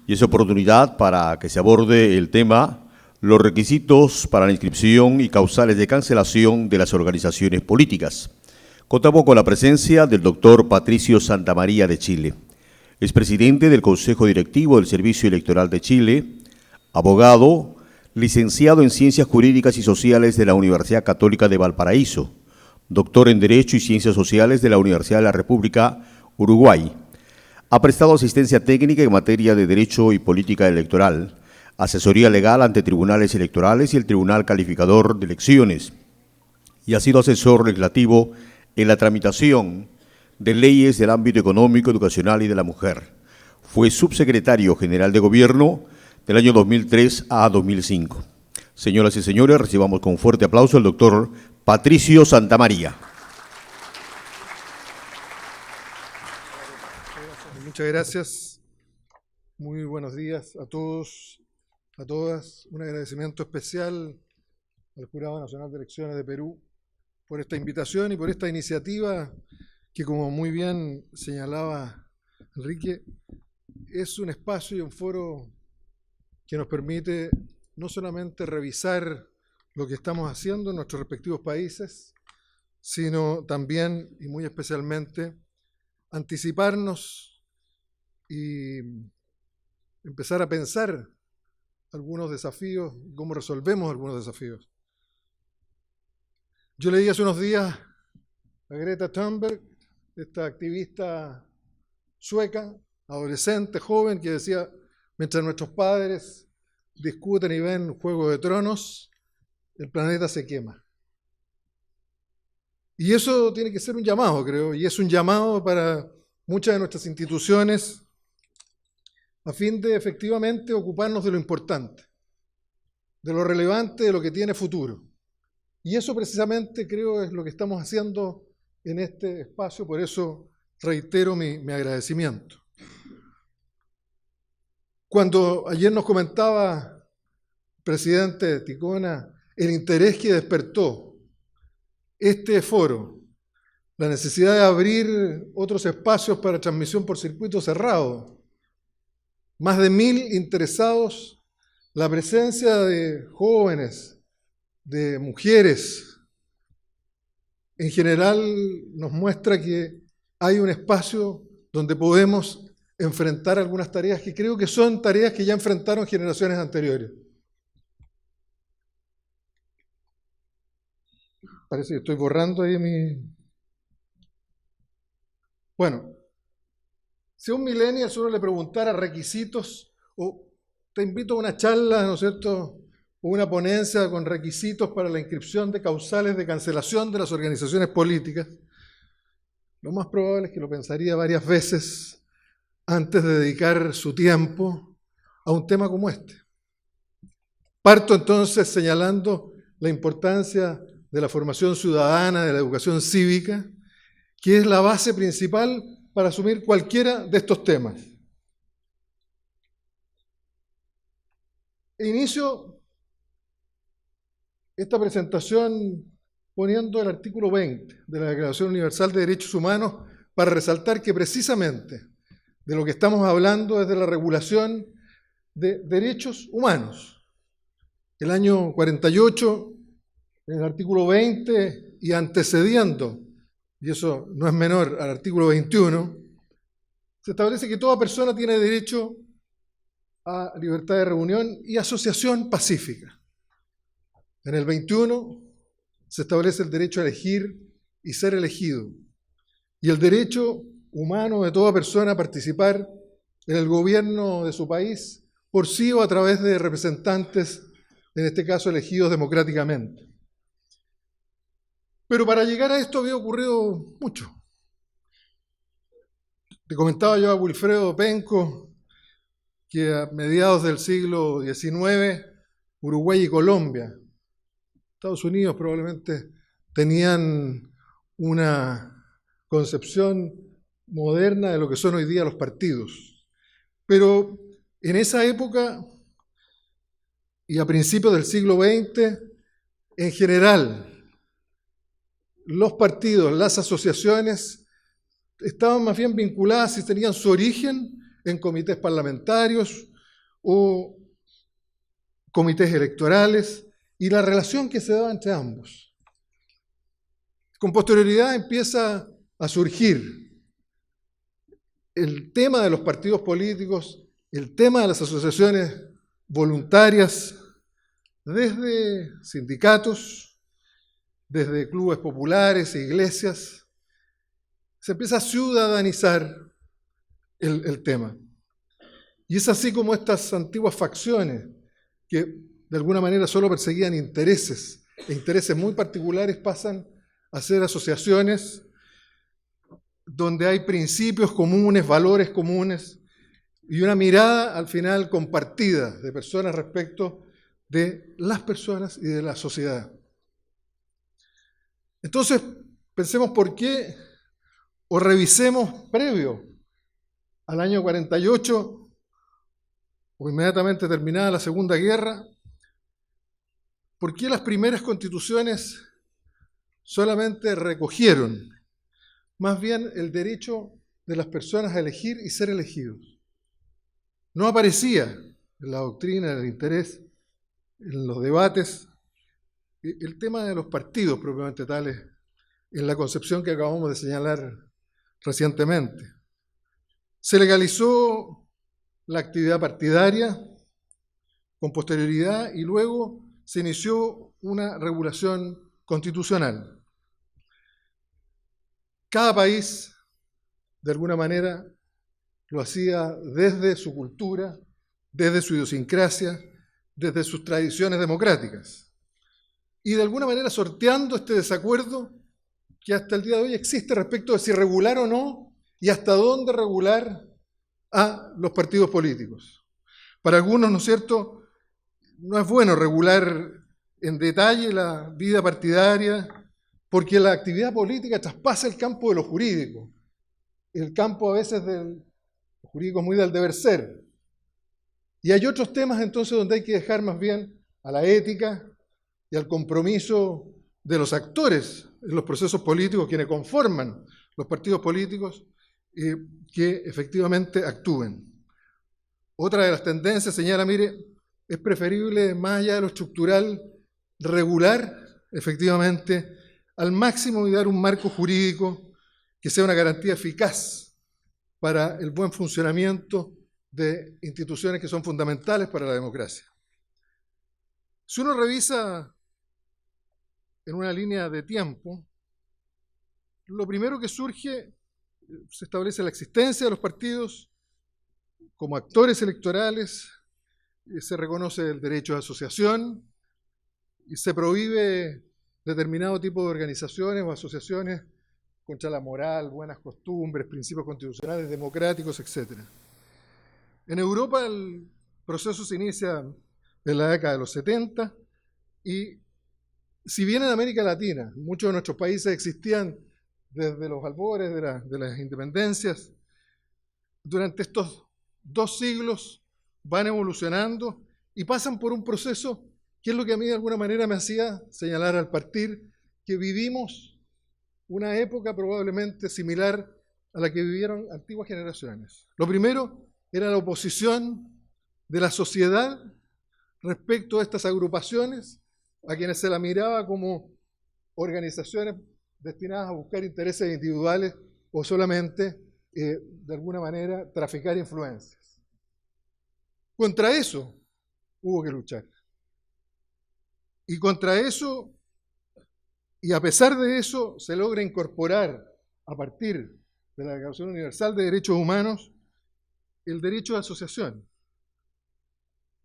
y es oportunidad para que se aborde el tema los requisitos para la inscripción y causales de cancelación de las organizaciones políticas. Contamos con la presencia del doctor Patricio Santamaría de Chile. Es presidente del Consejo Directivo del Servicio Electoral de Chile, abogado, licenciado en Ciencias Jurídicas y Sociales de la Universidad Católica de Valparaíso, doctor en Derecho y Ciencias Sociales de la Universidad de la República Uruguay. Ha prestado asistencia técnica en materia de Derecho y Política Electoral, asesoría legal ante tribunales electorales y el Tribunal Calificador de Elecciones, y ha sido asesor legislativo en la tramitación de leyes del ámbito económico, educacional y de la mujer. Fue subsecretario general de Gobierno del año 2003 a 2005. Señoras y señores, recibamos con fuerte aplauso al doctor Patricio Santamaría. Muchas gracias. Muy buenos días a todos, a todas. Un agradecimiento especial al Jurado Nacional de Elecciones de Perú por esta invitación y por esta iniciativa que, como muy bien señalaba Enrique, es un espacio y un foro que nos permite no solamente revisar lo que estamos haciendo en nuestros respectivos países, sino también, y muy especialmente, anticiparnos y empezar a pensar algunos desafíos, cómo resolvemos algunos desafíos. Yo leí hace unos días a Greta Thunberg, esta activista sueca, adolescente, joven, que decía: mientras nuestros padres discuten y ven Juego de Tronos, el planeta se quema. Y eso tiene que ser un llamado, creo, y es un llamado para muchas de nuestras instituciones a fin de efectivamente ocuparnos de lo importante, de lo relevante, de lo que tiene futuro. Y eso precisamente creo es lo que estamos haciendo en este espacio, por eso reitero mi agradecimiento. Cuando ayer nos comentaba el presidente Ticona el interés que despertó este foro, la necesidad de abrir otros espacios para transmisión por circuito cerrado, más de 1000 interesados, la presencia de jóvenes, de mujeres, en general nos muestra que hay un espacio donde podemos enfrentar algunas tareas que creo que son tareas que ya enfrentaron generaciones anteriores. Parece que estoy borrando ahí mi... Bueno, si a un millennial uno le preguntara requisitos, o te invito a una charla, ¿no es cierto?, o una ponencia con requisitos para la inscripción de causales de cancelación de las organizaciones políticas, lo más probable es que lo pensaría varias veces antes de dedicar su tiempo a un tema como este. Parto entonces señalando la importancia de la formación ciudadana, de la educación cívica, que es la base principal para asumir cualquiera de estos temas. Inicio esta presentación poniendo el artículo 20 de la Declaración Universal de Derechos Humanos para resaltar que precisamente de lo que estamos hablando es de la regulación de derechos humanos. El año 48, en el artículo 20 y antecediendo, y eso no es menor, al artículo 21, se establece que toda persona tiene derecho a libertad de reunión y asociación pacífica. En el 21 se establece el derecho a elegir y ser elegido, y el derecho humano de toda persona a participar en el gobierno de su país por sí o a través de representantes, en este caso elegidos democráticamente. Pero para llegar a esto había ocurrido mucho. Le comentaba yo a Wilfredo Penco que a mediados del siglo XIX, Uruguay y Colombia, Estados Unidos probablemente tenían una concepción moderna de lo que son hoy día los partidos. Pero en esa época y a principios del siglo XX, en general, los partidos, las asociaciones, estaban más bien vinculadas y tenían su origen en comités parlamentarios o comités electorales y la relación que se daba entre ambos. Con posterioridad empieza a surgir el tema de los partidos políticos, el tema de las asociaciones voluntarias, desde sindicatos, desde clubes populares e iglesias. Se empieza a ciudadanizar el tema. Y es así como estas antiguas facciones, que de alguna manera solo perseguían intereses, e intereses muy particulares, pasan a ser asociaciones donde hay principios comunes, valores comunes y una mirada al final compartida de personas respecto de las personas y de la sociedad. Entonces, pensemos por qué, o revisemos previo al año 48, o inmediatamente terminada la Segunda Guerra, por qué las primeras constituciones solamente recogieron más bien el derecho de las personas a elegir y ser elegidos. No aparecía en la doctrina, en el interés, en los debates, el tema de los partidos propiamente tales, en la concepción que acabamos de señalar recientemente. Se legalizó la actividad partidaria con posterioridad y luego se inició una regulación constitucional. Cada país, de alguna manera, lo hacía desde su cultura, desde su idiosincrasia, desde sus tradiciones democráticas. Y de alguna manera sorteando este desacuerdo que hasta el día de hoy existe respecto de si regular o no y hasta dónde regular a los partidos políticos. Para algunos, ¿no es cierto?, no es bueno regular en detalle la vida partidaria, porque la actividad política traspasa el campo de lo jurídico, el campo a veces del jurídico muy del deber ser. Y hay otros temas entonces donde hay que dejar más bien a la ética y al compromiso de los actores en los procesos políticos, quienes conforman los partidos políticos, que efectivamente actúen. Otra de las tendencias señala, mire, es preferible, más allá de lo estructural, regular efectivamente al máximo y dar un marco jurídico que sea una garantía eficaz para el buen funcionamiento de instituciones que son fundamentales para la democracia. Si uno revisa en una línea de tiempo, lo primero que surge, se establece la existencia de los partidos como actores electorales, se reconoce el derecho de asociación y se prohíbe determinado tipo de organizaciones o asociaciones contra la moral, buenas costumbres, principios constitucionales, democráticos, etc. En Europa el proceso se inicia en la década de los 70 y si bien en América Latina muchos de nuestros países existían desde los albores de las independencias, durante estos 2 siglos van evolucionando y pasan por un proceso que es lo que a mí de alguna manera me hacía señalar al partir que vivimos una época probablemente similar a la que vivieron antiguas generaciones. Lo primero era la oposición de la sociedad respecto a estas agrupaciones, a quienes se la miraba como organizaciones destinadas a buscar intereses individuales o solamente, de alguna manera, traficar influencias. Contra eso hubo que luchar. Y contra eso, y a pesar de eso, se logra incorporar, a partir de la Declaración Universal de Derechos Humanos, el derecho de asociación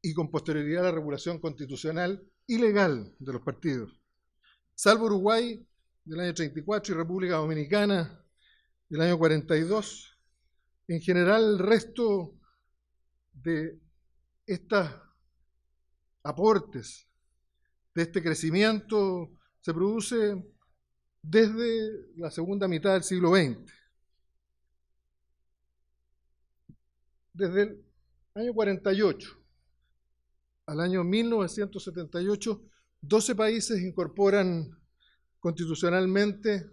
y con posterioridad la regulación constitucional y legal de los partidos. Salvo Uruguay del año 34 y República Dominicana del año 42, en general el resto de estos aportes, de este crecimiento, se produce desde la segunda mitad del siglo XX. Desde el año 48 al año 1978, 12 países incorporan constitucionalmente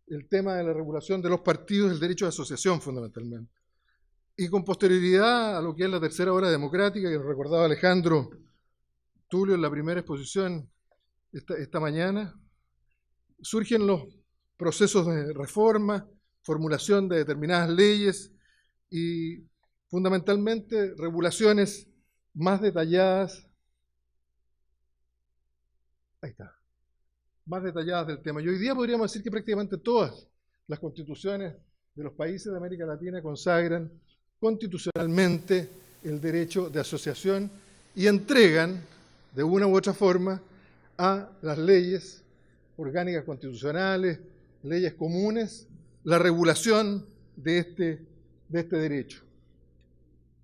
el tema de la regulación de los partidos, el derecho de asociación fundamentalmente. Y con posterioridad a lo que es la tercera ola democrática, que nos recordaba Alejandro Tulio en la primera exposición esta mañana, surgen los procesos de reforma, formulación de determinadas leyes y fundamentalmente regulaciones más detalladas. Ahí está. Más detalladas del tema. Y hoy día podríamos decir que prácticamente todas las constituciones de los países de América Latina consagran constitucionalmente el derecho de asociación y entregan, de una u otra forma, a las leyes orgánicas constitucionales, leyes comunes, la regulación de este derecho.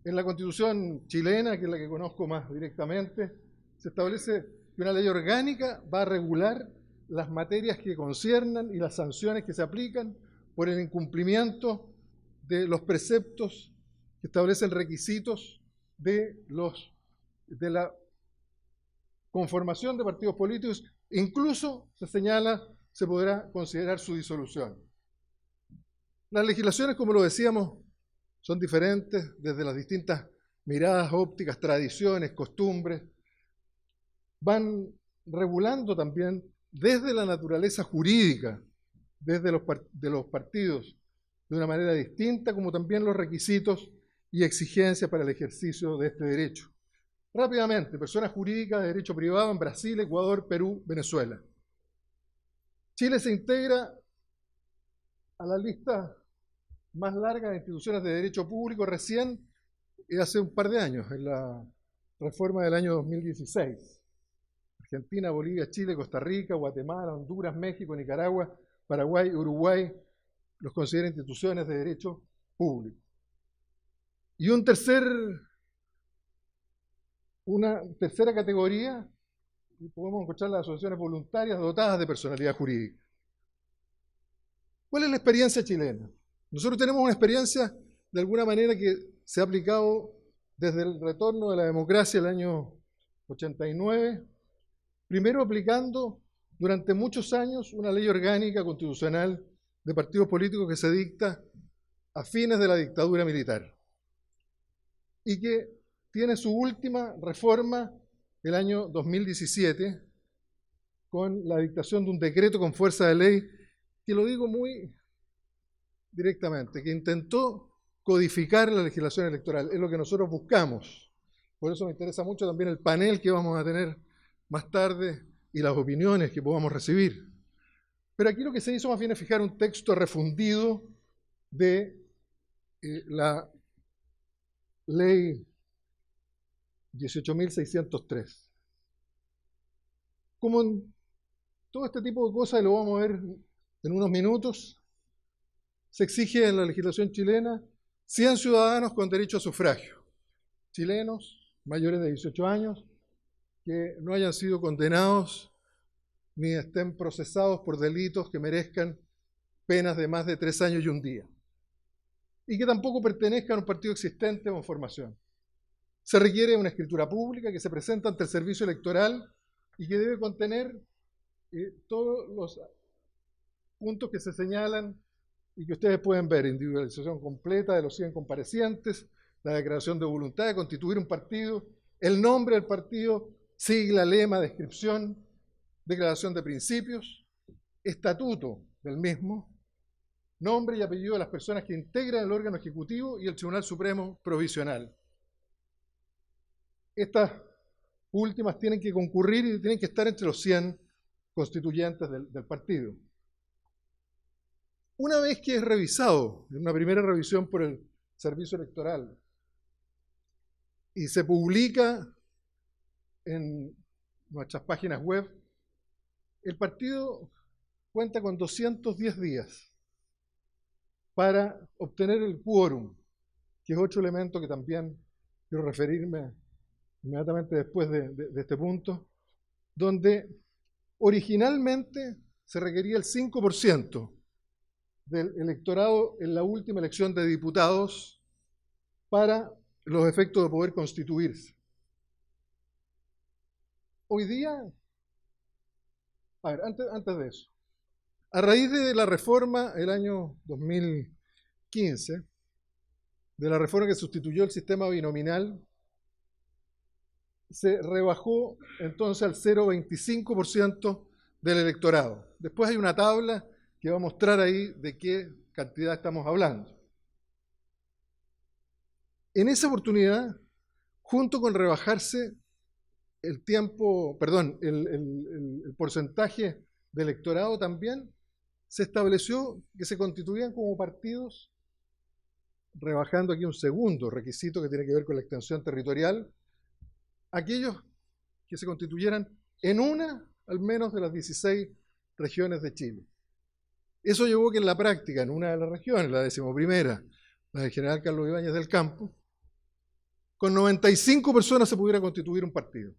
En la Constitución chilena, que es la que conozco más directamente, se establece que una ley orgánica va a regular las materias que conciernan y las sanciones que se aplican por el incumplimiento de los preceptos que establecen requisitos de la conformación de partidos políticos. Incluso se señala, se podrá considerar su disolución. Las legislaciones, como lo decíamos, son diferentes desde las distintas miradas ópticas, tradiciones, costumbres. Van regulando también desde la naturaleza jurídica, desde los partidos, de una manera distinta, como también los requisitos y exigencias para el ejercicio de este derecho. Rápidamente, personas jurídicas de derecho privado en Brasil, Ecuador, Perú, Venezuela. Chile se integra a la lista más larga de instituciones de derecho público recién, hace un par de años, en la reforma del año 2016. Argentina, Bolivia, Chile, Costa Rica, Guatemala, Honduras, México, Nicaragua, Paraguay, Uruguay, los consideran instituciones de derecho público. Y una tercera categoría, podemos encontrar las asociaciones voluntarias dotadas de personalidad jurídica. ¿Cuál es la experiencia chilena? Nosotros tenemos una experiencia, de alguna manera, que se ha aplicado desde el retorno de la democracia el año 89, primero aplicando durante muchos años una ley orgánica constitucional de partidos políticos que se dicta a fines de la dictadura militar y que tiene su última reforma el año 2017 con la dictación de un decreto con fuerza de ley, que lo digo muy directamente, que intentó codificar la legislación electoral. Es lo que nosotros buscamos. Por eso me interesa mucho también el panel que vamos a tener más tarde y las opiniones que podamos recibir. Pero aquí lo que se hizo más bien es fijar un texto refundido de la ley 18.603. Como en todo este tipo de cosas, y lo vamos a ver en unos minutos, se exige en la legislación chilena 100 ciudadanos con derecho a sufragio, chilenos mayores de 18 años, que no hayan sido condenados ni estén procesados por delitos que merezcan penas de más de 3 años y 1 día, y que tampoco pertenezcan a un partido existente o en formación. Se requiere una escritura pública que se presenta ante el servicio electoral y que debe contener todos los puntos que se señalan y que ustedes pueden ver: individualización completa de los 100 comparecientes, la declaración de voluntad de constituir un partido, el nombre del partido, sigla, lema, descripción, declaración de principios, estatuto del mismo, nombre y apellido de las personas que integran el órgano ejecutivo y el Tribunal Supremo Provisional. Estas últimas tienen que concurrir y tienen que estar entre los 100 constituyentes del partido. Una vez que es revisado, en una primera revisión por el Servicio Electoral, y se publica en nuestras páginas web, el partido cuenta con 210 días para obtener el quórum, que es otro elemento que también quiero referirme inmediatamente después de este punto, donde originalmente se requería el 5% del electorado en la última elección de diputados para los efectos de poder constituirse. Hoy día, antes de eso, a raíz de la reforma el año 2015 de la reforma que sustituyó el sistema binominal, se rebajó entonces al 0,25% del electorado. Después hay una tabla que va a mostrar ahí de qué cantidad estamos hablando. En esa oportunidad, junto con rebajarse el tiempo, perdón, el porcentaje de electorado también, se estableció que se constituían como partidos, rebajando aquí un segundo requisito que tiene que ver con la extensión territorial, aquellos que se constituyeran en una, al menos, de las 16 regiones de Chile. Eso llevó que en la práctica, en una de las regiones, la 11ª, la del general Carlos Ibáñez del Campo, con 95 personas se pudiera constituir un partido.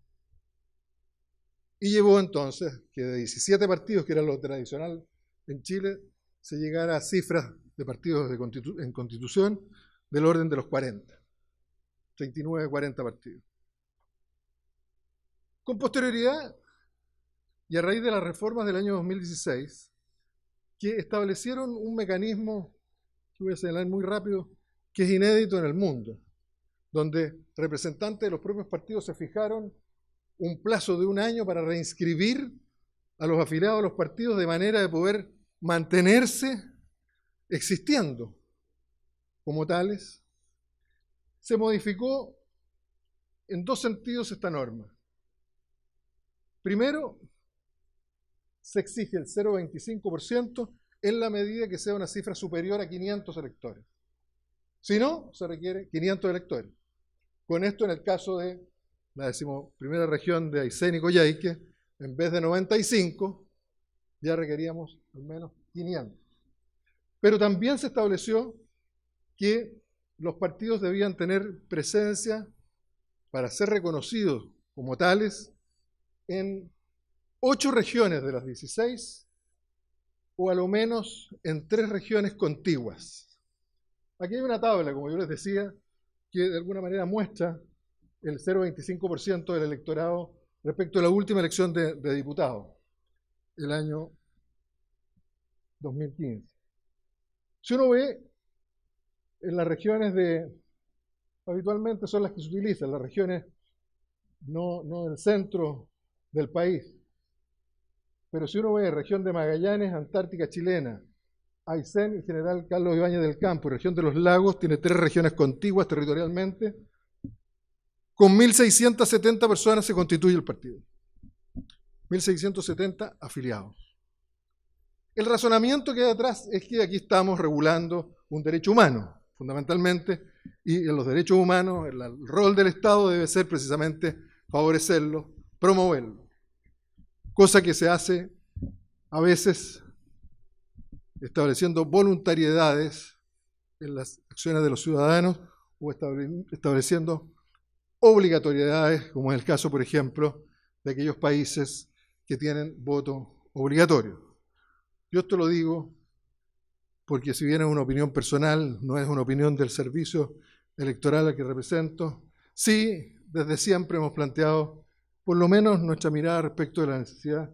Y llevó entonces que de 17 partidos, que era lo tradicional en Chile, se llegara a cifras de partidos en constitución del orden de los 40, 39, 40 partidos. Con posterioridad, y a raíz de las reformas del año 2016, que establecieron un mecanismo, que voy a señalar muy rápido, que es inédito en el mundo, donde representantes de los propios partidos se fijaron un plazo de 1 año para reinscribir a los afiliados a los partidos de manera de poder mantenerse existiendo como tales. Se modificó en 2 sentidos esta norma. Primero, se exige el 0,25% en la medida que sea una cifra superior a 500 electores. Si no, se requiere 500 electores. Con esto, en el caso de la 11ª región de Aysén y Coyhaique, en vez de 95, ya requeríamos al menos 500. Pero también se estableció que los partidos debían tener presencia para ser reconocidos como tales en 8 regiones de las 16 o a lo menos en 3 regiones contiguas. Aquí hay una tabla, como yo les decía, que de alguna manera muestra el 0,25% del electorado respecto a la última elección de diputados, el año 2015. Si uno ve en las regiones habitualmente son las que se utilizan, las regiones no del centro del país, pero si uno ve región de Magallanes, Antártica chilena, Aysén y general Carlos Ibáñez del Campo, región de los lagos, tiene 3 regiones contiguas territorialmente, con 1.670 personas se constituye el partido. 1.670 afiliados. El razonamiento que hay atrás es que aquí estamos regulando un derecho humano, fundamentalmente, y en los derechos humanos el rol del Estado debe ser precisamente favorecerlo, promoverlo, cosa que se hace a veces estableciendo voluntariedades en las acciones de los ciudadanos o estableciendo obligatoriedades, como es el caso, por ejemplo, de aquellos países que tienen voto obligatorio. Yo esto lo digo porque, si bien es una opinión personal, no es una opinión del servicio electoral al que represento, sí, desde siempre hemos planteado por lo menos nuestra mirada respecto de la necesidad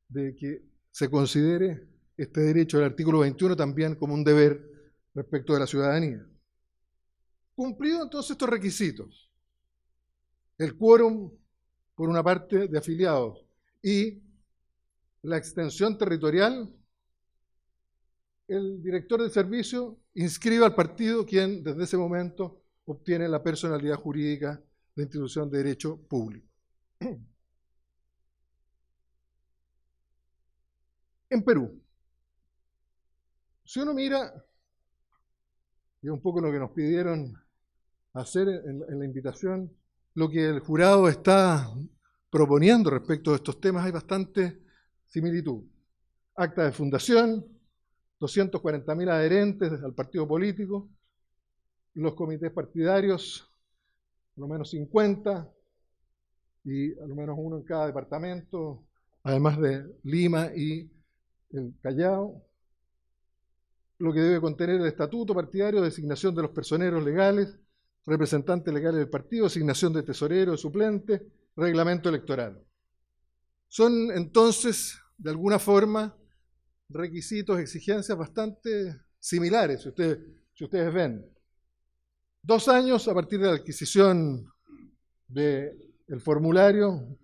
de que se considere este derecho del artículo 21 también como un deber respecto de la ciudadanía. Cumplido entonces estos requisitos, el quórum, por una parte, de afiliados y la extensión territorial, el director de servicio inscribe al partido, quien desde ese momento obtiene la personalidad jurídica de institución de derecho público. En Perú, si uno mira, y es un poco lo que nos pidieron hacer en la invitación, lo que el jurado está proponiendo respecto de estos temas, hay bastante similitud. Acta de fundación, 240.000 adherentes al partido político, los comités partidarios, a lo menos 50, y a lo menos 1 en cada departamento, además de Lima y el Callao. Lo que debe contener el estatuto partidario, designación de los personeros legales, representantes legales del partido, asignación de tesorero, de suplente, reglamento electoral. Son entonces, de alguna forma, requisitos, exigencias bastante similares, si ustedes ven. 2 años a partir de la adquisición del formulario,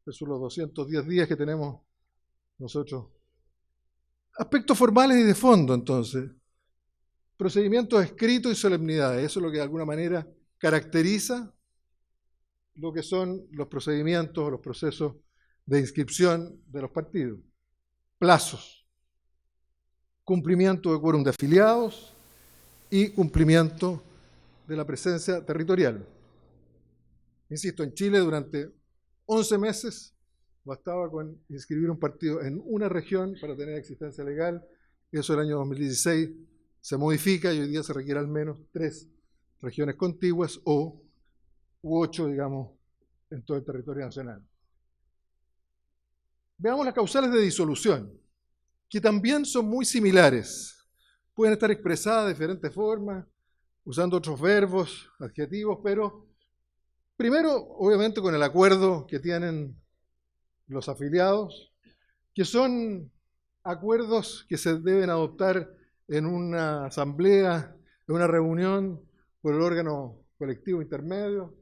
esos los 210 días que tenemos nosotros. Aspectos formales y de fondo, entonces. Procedimientos escritos y solemnidades. Eso es lo que de alguna manera caracteriza lo que son los procedimientos o los procesos de inscripción de los partidos. Plazos. Cumplimiento de quórum de afiliados y cumplimiento de la presencia territorial. Insisto, en Chile durante 11 meses bastaba con inscribir un partido en una región para tener existencia legal. Eso el año 2016 se modifica y hoy día se requiere al menos 3 regiones contiguas u 8, digamos, en todo el territorio nacional. Veamos las causales de disolución, que también son muy similares. Pueden estar expresadas de diferentes formas, usando otros verbos, adjetivos, pero primero, obviamente, con el acuerdo que tienen los afiliados, que son acuerdos que se deben adoptar en una asamblea, en una reunión por el órgano colectivo intermedio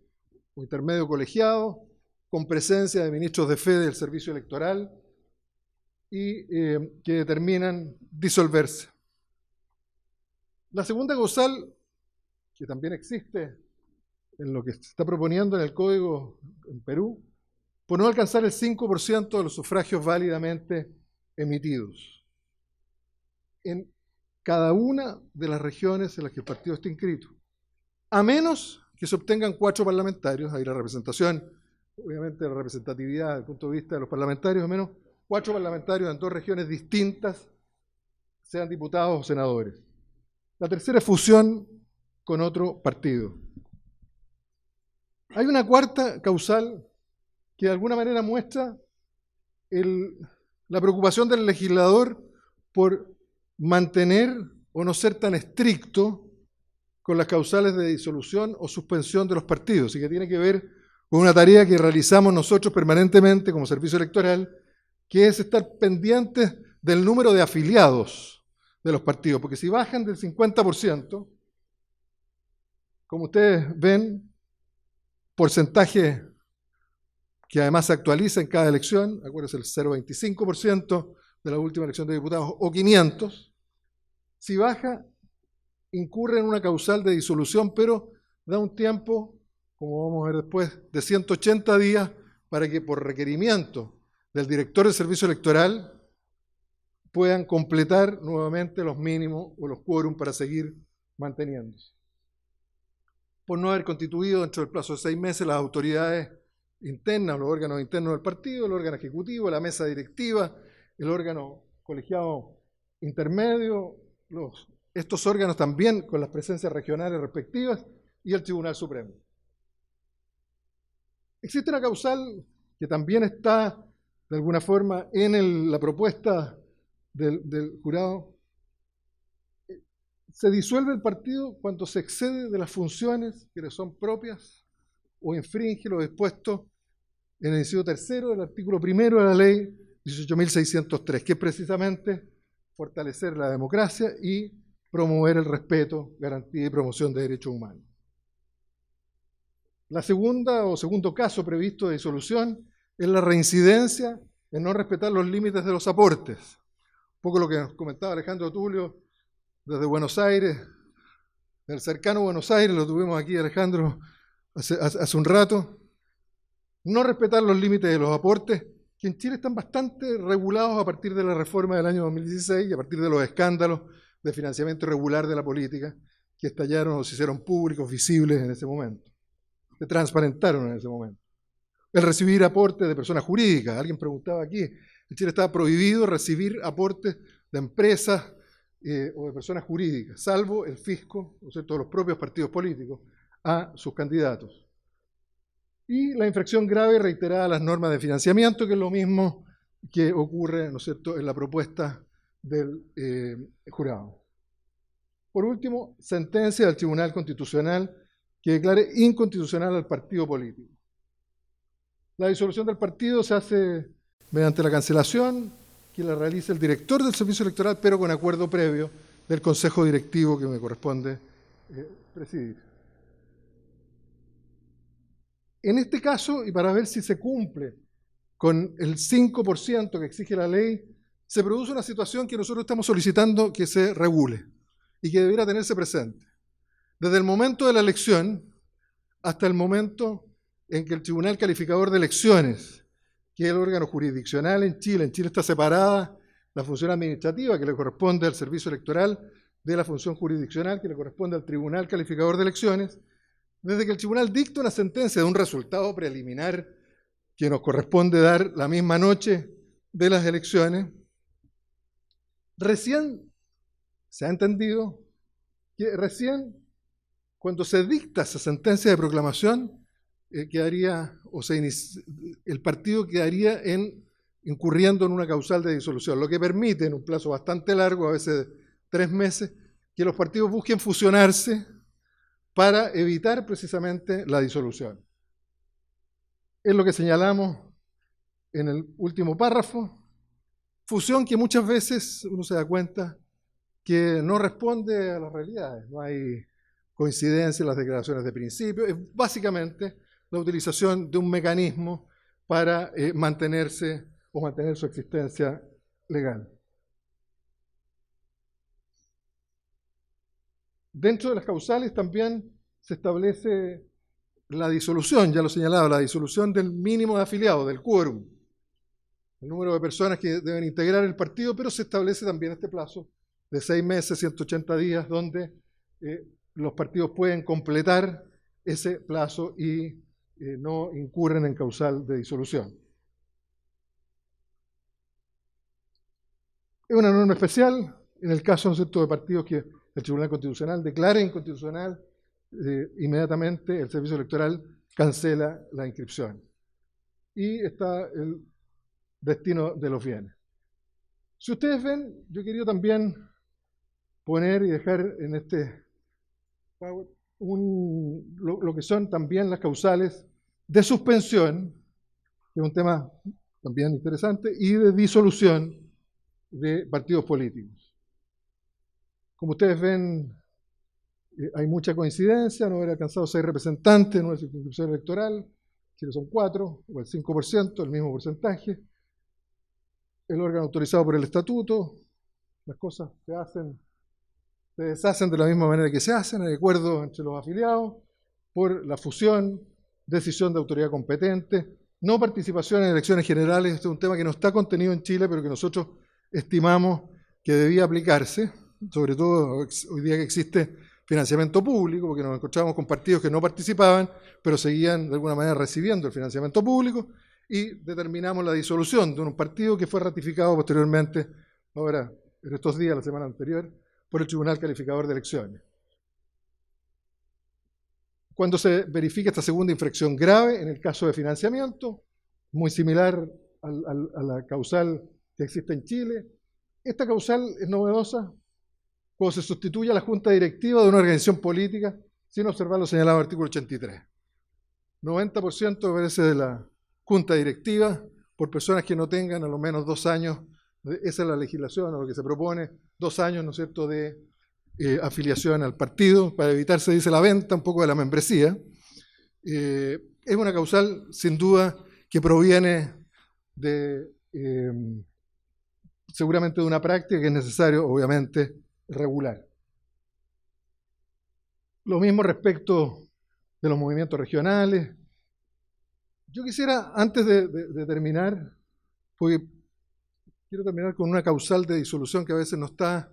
o intermedio colegiado, con presencia de ministros de fe del servicio electoral y que determinan disolverse. La segunda causal, que también existe en lo que se está proponiendo en el Código en Perú, por no alcanzar el 5% de los sufragios válidamente emitidos en cada una de las regiones en las que el partido esté inscrito, a menos que se obtengan 4 parlamentarios. Ahí la representación, obviamente la representatividad desde el punto de vista de los parlamentarios, a menos 4 parlamentarios en 2 regiones distintas, sean diputados o senadores. La tercera es fusión con otro partido. Hay una cuarta causal que de alguna manera muestra la preocupación del legislador por mantener o no ser tan estricto con las causales de disolución o suspensión de los partidos, y que tiene que ver con una tarea que realizamos nosotros permanentemente como servicio electoral, que es estar pendientes del número de afiliados de los partidos, porque si bajan del 50%, como ustedes ven, porcentaje que además se actualiza en cada elección, acuérdense, el 0,25% de la última elección de diputados, o 500, si baja, incurre en una causal de disolución, pero da un tiempo, como vamos a ver después, de 180 días para que por requerimiento del director del servicio electoral puedan completar nuevamente los mínimos o los quórum para seguir manteniéndose. Por no haber constituido dentro del plazo de 6 meses las autoridades internas, los órganos internos del partido, el órgano ejecutivo, la mesa directiva, el órgano colegiado intermedio, estos órganos también con las presencias regionales respectivas y el Tribunal Supremo. Existe una causal que también está de alguna forma en la propuesta del jurado. Se disuelve el partido cuando se excede de las funciones que le son propias o infringe lo dispuesto en el inciso 3 del artículo 1 de la ley 18.603, que es precisamente fortalecer la democracia y promover el respeto, garantía y promoción de derechos humanos. La segunda o segundo caso previsto de disolución es la reincidencia en no respetar los límites de los aportes. Un poco lo que nos comentaba Alejandro Tulio desde Buenos Aires, del cercano Buenos Aires, lo tuvimos aquí Alejandro hace un rato. No respetar los límites de los aportes, que en Chile están bastante regulados a partir de la reforma del año 2016 y a partir de los escándalos de financiamiento irregular de la política que estallaron o se hicieron públicos, visibles en ese momento, se transparentaron en ese momento. El recibir aportes de personas jurídicas. Alguien preguntaba aquí, en Chile está prohibido recibir aportes de empresas o de personas jurídicas, salvo el fisco, ¿no es cierto?, los propios partidos políticos, a sus candidatos. Y la infracción grave reiterada a las normas de financiamiento, que es lo mismo que ocurre, ¿no es cierto?, en la propuesta del jurado. Por último, sentencia del Tribunal Constitucional que declare inconstitucional al partido político. La disolución del partido se hace mediante la cancelación que la realiza el director del servicio electoral, pero con acuerdo previo del Consejo Directivo que me corresponde presidir. En este caso, y para ver si se cumple con el 5% que exige la ley, se produce una situación que nosotros estamos solicitando que se regule y que debiera tenerse presente. Desde el momento de la elección hasta el momento en que el Tribunal Calificador de Elecciones, que es el órgano jurisdiccional en Chile está separada la función administrativa que le corresponde al servicio electoral de la función jurisdiccional que le corresponde al Tribunal Calificador de Elecciones, desde que el tribunal dicta una sentencia de un resultado preliminar que nos corresponde dar la misma noche de las elecciones, recién se ha entendido que recién cuando se dicta esa sentencia de proclamación, el partido quedaría incurriendo en una causal de disolución, lo que permite en un plazo bastante largo, a veces 3 meses, que los partidos busquen fusionarse para evitar precisamente la disolución. Es lo que señalamos en el último párrafo, fusión que muchas veces uno se da cuenta que no responde a las realidades, no hay coincidencia en las declaraciones de principio, es básicamente la utilización de un mecanismo para mantener su existencia legal. Dentro de las causales también se establece la disolución, ya lo señalaba, la disolución del mínimo de afiliados, del quórum, el número de personas que deben integrar el partido, pero se establece también este plazo de 6 meses, 180 días, donde los partidos pueden completar ese plazo y no incurren en causal de disolución. Es una norma especial en el caso, ¿no es cierto?, de partidos que el Tribunal Constitucional declara inconstitucional, inmediatamente el servicio electoral cancela la inscripción. Y está el destino de los bienes. Si ustedes ven, yo quería también poner y dejar en este lo que son también las causales de suspensión, que es un tema también interesante, y de disolución de partidos políticos. Como ustedes ven, hay mucha coincidencia, no haber alcanzado 6 representantes en una circunscripción electoral, si son 4, o el 5%, el mismo porcentaje. El órgano autorizado por el estatuto, las cosas se deshacen de la misma manera que se hacen, hay acuerdos entre los afiliados, por la fusión, decisión de autoridad competente, no participación en elecciones generales. Este es un tema que no está contenido en Chile, pero que nosotros estimamos que debía aplicarse, sobre todo hoy día que existe financiamiento público, porque nos encontramos con partidos que no participaban, pero seguían de alguna manera recibiendo el financiamiento público, y determinamos la disolución de un partido que fue ratificado posteriormente, ahora, en estos días, la semana anterior, por el Tribunal Calificador de Elecciones. Cuando se verifica esta segunda infracción grave, en el caso de financiamiento, muy similar a la causal que existe en Chile, esta causal es novedosa cuando se sustituye a la junta directiva de una organización política sin observar lo señalado en el artículo 83. 90% parece de la junta directiva por personas que no tengan a lo menos 2 años, esa es la legislación, o lo que se propone, 2 años, ¿no es cierto?, de afiliación al partido, para evitar, se dice, la venta un poco de la membresía. Es una causal, sin duda, que proviene seguramente de una práctica que es necesario, obviamente, regular. Lo mismo respecto de los movimientos regionales. Yo quisiera, antes de terminar, porque quiero terminar con una causal de disolución que a veces no está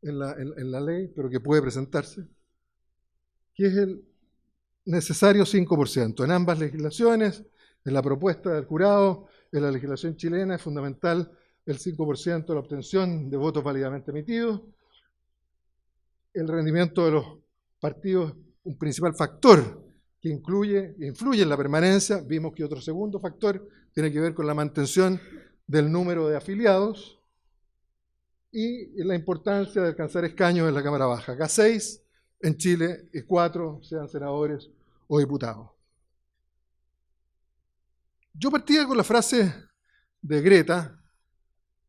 en la ley, pero que puede presentarse, que es el necesario 5%. En ambas legislaciones, en la propuesta del jurado, en la legislación chilena, es fundamental el 5% de la obtención de votos válidamente emitidos. El rendimiento de los partidos, un principal factor que influye en la permanencia. Vimos que otro segundo factor tiene que ver con la mantención del número de afiliados y la importancia de alcanzar escaños en la Cámara Baja. Acá 6, en Chile 4, sean senadores o diputados. Yo partía con la frase de Greta,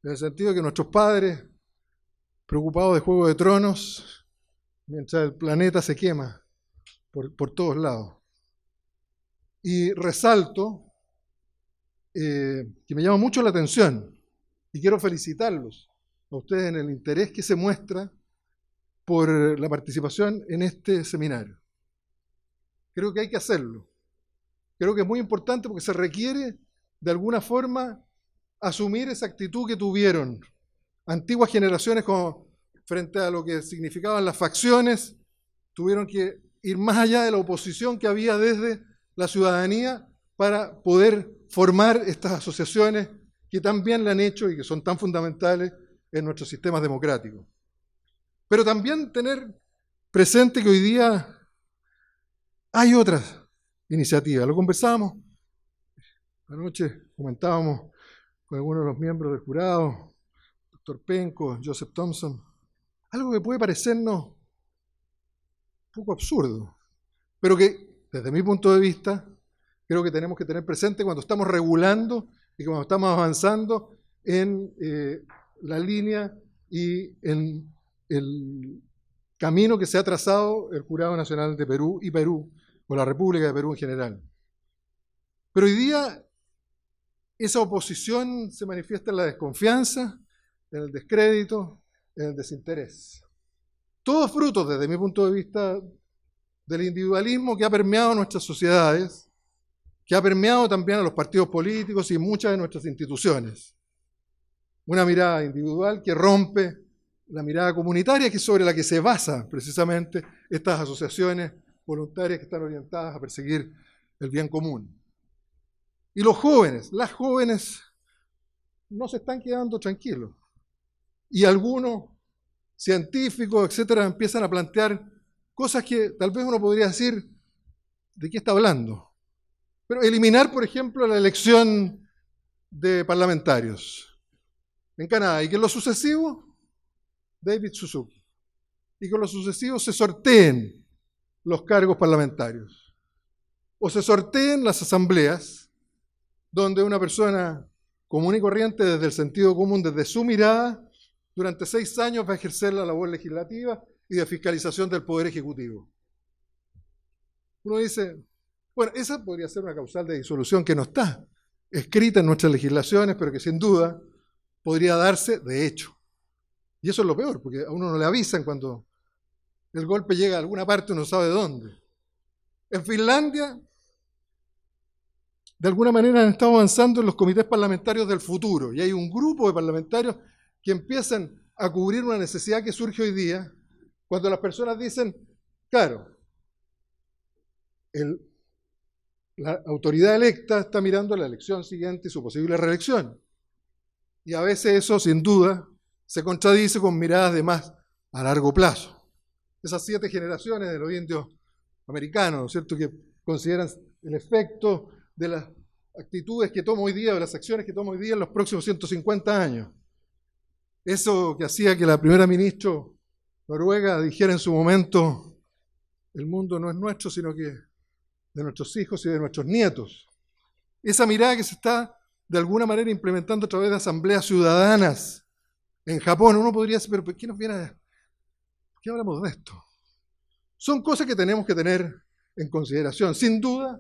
en el sentido de que nuestros padres, preocupados de Juego de Tronos, mientras el planeta se quema por todos lados. Y resalto que me llama mucho la atención y quiero felicitarlos a ustedes en el interés que se muestra por la participación en este seminario. Creo que hay que hacerlo. Creo que es muy importante porque se requiere de alguna forma asumir esa actitud que tuvieron antiguas generaciones como frente a lo que significaban las facciones. Tuvieron que ir más allá de la oposición que había desde la ciudadanía para poder formar estas asociaciones que tan bien le han hecho y que son tan fundamentales en nuestros sistemas democráticos. Pero también tener presente que hoy día hay otras iniciativas. Lo conversábamos anoche, comentábamos con algunos de los miembros del jurado, Dr. Penco, Joseph Thompson, algo que puede parecernos un poco absurdo, pero que desde mi punto de vista creo que tenemos que tener presente cuando estamos regulando y cuando estamos avanzando en la línea y en el camino que se ha trazado el Jurado Nacional de Perú y Perú, o la República de Perú en general. Pero hoy día esa oposición se manifiesta en la desconfianza, en el descrédito, en el desinterés. Todos frutos, desde mi punto de vista, del individualismo que ha permeado nuestras sociedades, que ha permeado también a los partidos políticos y muchas de nuestras instituciones. Una mirada individual que rompe la mirada comunitaria, que es sobre la que se basan precisamente estas asociaciones voluntarias que están orientadas a perseguir el bien común. Y los jóvenes, las jóvenes, no se están quedando tranquilos. Y algunos científicos, etcétera, empiezan a plantear cosas que tal vez uno podría decir, ¿de qué está hablando? Pero eliminar, por ejemplo, la elección de parlamentarios en Canadá, y que en lo sucesivo, David Suzuki, y que en lo sucesivo se sorteen los cargos parlamentarios, o se sorteen las asambleas, donde una persona común y corriente, desde el sentido común, desde su mirada, durante 6 años va a ejercer la labor legislativa y de fiscalización del Poder Ejecutivo. Uno dice, bueno, esa podría ser una causal de disolución que no está escrita en nuestras legislaciones, pero que sin duda podría darse de hecho. Y eso es lo peor, porque a uno no le avisan cuando el golpe llega a alguna parte, uno sabe de dónde. En Finlandia, de alguna manera han estado avanzando en los comités parlamentarios del futuro, y hay un grupo de parlamentarios que empiezan a cubrir una necesidad que surge hoy día, cuando las personas dicen, claro, la autoridad electa está mirando la elección siguiente y su posible reelección. Y a veces eso, sin duda, se contradice con miradas de más a largo plazo. Esas 7 generaciones de los indios americanos, ¿no es cierto?, que consideran el efecto de las actitudes que toma hoy día, de las acciones que toma hoy día en los próximos 150 años. Eso que hacía que la primera ministra noruega dijera en su momento, el mundo no es nuestro, sino que de nuestros hijos y de nuestros nietos. Esa mirada que se está de alguna manera implementando a través de asambleas ciudadanas en Japón. Uno podría decir, pero ¿por qué nos viene a... ¿Por qué hablamos de esto? Son cosas que tenemos que tener en consideración. Sin duda,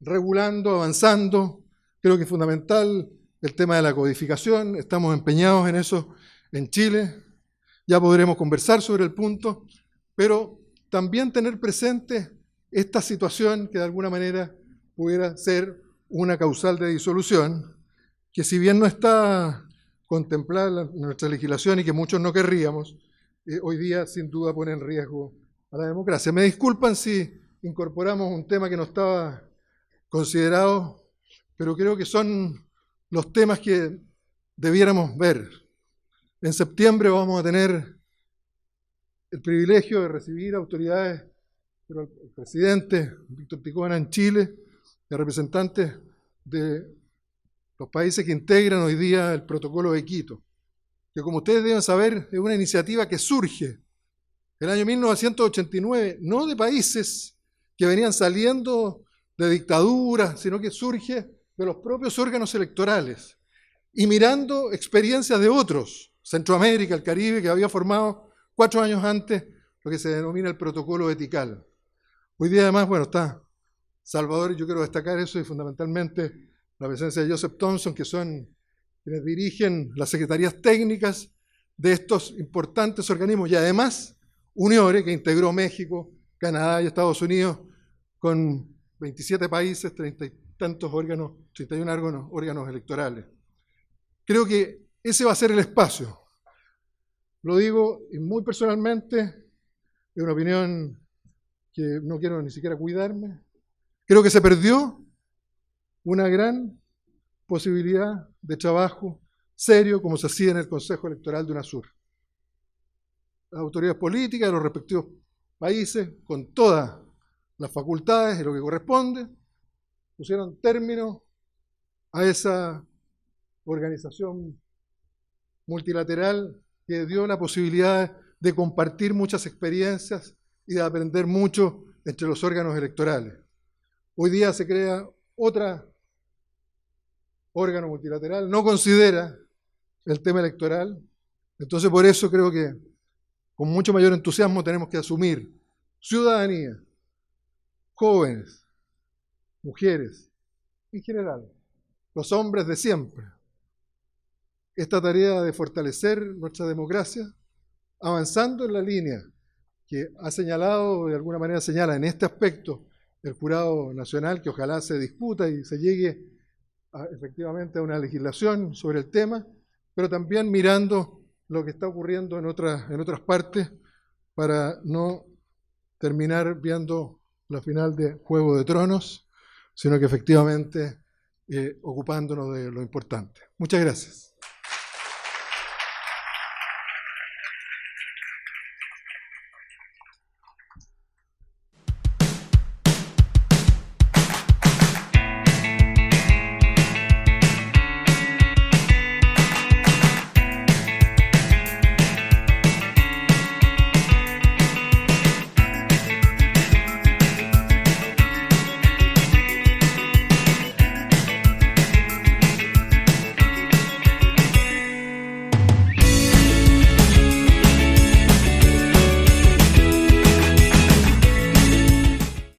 regulando, avanzando, creo que es fundamental el tema de la codificación. Estamos empeñados en eso en Chile. Ya podremos conversar sobre el punto, pero también tener presente esta situación que de alguna manera pudiera ser una causal de disolución, que si bien no está contemplada en nuestra legislación y que muchos no querríamos, hoy día sin duda pone en riesgo a la democracia. Me disculpan si incorporamos un tema que no estaba considerado, pero creo que son los temas que debiéramos ver. En septiembre vamos a tener el privilegio de recibir autoridades, pero el presidente Víctor Ticona en Chile, y representantes de los países que integran hoy día el protocolo de Quito, que como ustedes deben saber es una iniciativa que surge en el año 1989, no de países que venían saliendo de dictaduras, sino que surge de los propios órganos electorales y mirando experiencias de otros, Centroamérica, el Caribe, que había formado 4 años antes lo que se denomina el protocolo de Tikal. Hoy día además, bueno, está Salvador, yo quiero destacar eso y fundamentalmente la presencia de Joseph Thompson, que son quienes dirigen las secretarías técnicas de estos importantes organismos, y además UNIORE, que integró México, Canadá y Estados Unidos, con 27 países, 30 y tantos órganos, 31 órganos electorales. Creo que ese va a ser el espacio. Lo digo y muy personalmente, es una opinión que no quiero ni siquiera cuidarme. Creo que se perdió una gran posibilidad de trabajo serio como se hacía en el Consejo Electoral de UNASUR. Las autoridades políticas de los respectivos países, con todas las facultades y lo que corresponde, pusieron término a esa organización multilateral que dio la posibilidad de compartir muchas experiencias y de aprender mucho entre los órganos electorales. Hoy día se crea otro órgano multilateral, no considera el tema electoral, entonces por eso creo que con mucho mayor entusiasmo tenemos que asumir ciudadanía, jóvenes, mujeres, en general, los hombres de siempre, esta tarea de fortalecer nuestra democracia, avanzando en la línea que ha señalado, de alguna manera señala en este aspecto, el Jurado Nacional, que ojalá se discuta y se llegue efectivamente a una legislación sobre el tema, pero también mirando lo que está ocurriendo en otras partes para no terminar viendo la final de Juego de Tronos, sino que efectivamente ocupándonos de lo importante. Muchas gracias.